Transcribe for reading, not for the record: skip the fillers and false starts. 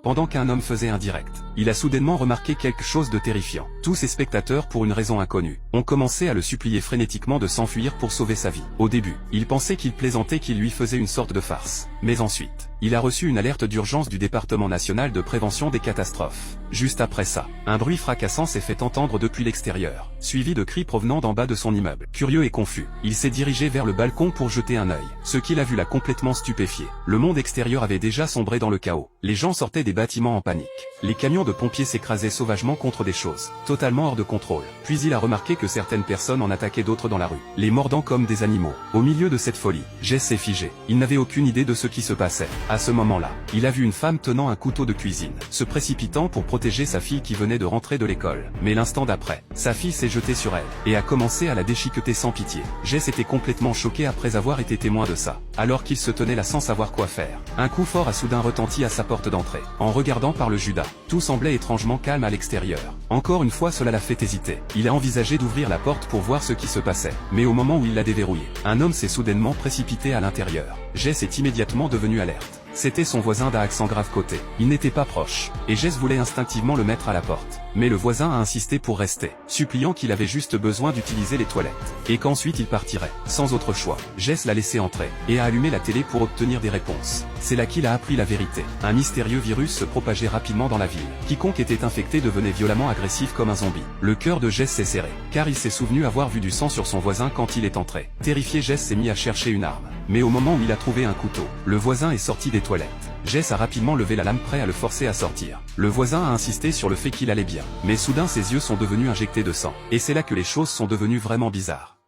Pendant qu'un homme faisait un direct, il a soudainement remarqué quelque chose de terrifiant. Tous ses spectateurs, pour une raison inconnue, ont commencé à le supplier frénétiquement de s'enfuir pour sauver sa vie. Au début, il pensait qu'il plaisantait, qu'il lui faisait une sorte de farce. Mais ensuite, il a reçu une alerte d'urgence du Département national de prévention des catastrophes. Juste après ça, un bruit fracassant s'est fait entendre depuis l'extérieur, suivi de cris provenant d'en bas de son immeuble. Curieux et confus, il s'est dirigé vers le balcon pour jeter un œil. Ce qu'il a vu l'a complètement stupéfié. Le monde extérieur avait déjà sombré dans le chaos. Les gens sortaient des bâtiments en panique. Les camions de pompiers s'écrasaient sauvagement contre des choses totalement hors de contrôle. Puis il a remarqué que certaines personnes en attaquaient d'autres dans la rue, les mordant comme des animaux. Au milieu de cette folie, Jess s'est figé. Il n'avait aucune idée de ce qui se passait. À ce moment-là, il a vu une femme tenant un couteau de cuisine, se précipitant pour protéger sa fille qui venait de rentrer de l'école. Mais l'instant d'après, sa fille s'est jetée sur elle, et a commencé à la déchiqueter sans pitié. Jess était complètement choqué après avoir été témoin de ça, alors qu'il se tenait là sans savoir quoi faire. Un coup fort a soudain retenti à sa porte d'entrée. En regardant par le judas, tout semblait étrangement calme à l'extérieur. Encore une fois, cela l'a fait hésiter. Il a envisagé d'ouvrir la porte pour voir ce qui se passait. Mais au moment où il l'a déverrouillée, un homme s'est soudainement précipité à l'intérieur. Jess est immédiatement devenu alerte. C'était son voisin d'un accent grave côté. Il n'était pas proche, et Jess voulait instinctivement le mettre à la porte. Mais le voisin a insisté pour rester, suppliant qu'il avait juste besoin d'utiliser les toilettes, et qu'ensuite il partirait. Sans autre choix, Jess l'a laissé entrer, et a allumé la télé pour obtenir des réponses. C'est là qu'il a appris la vérité. Un mystérieux virus se propageait rapidement dans la ville. Quiconque était infecté devenait violemment agressif comme un zombie. Le cœur de Jess s'est serré, car il s'est souvenu avoir vu du sang sur son voisin quand il est entré. Terrifié, Jess s'est mis à chercher une arme. Mais au moment où il a trouvé un couteau, le voisin est sorti des toilettes. Jess a rapidement levé la lame, prêt à le forcer à sortir. Le voisin a insisté sur le fait qu'il allait bien. Mais soudain ses yeux sont devenus injectés de sang. Et c'est là que les choses sont devenues vraiment bizarres.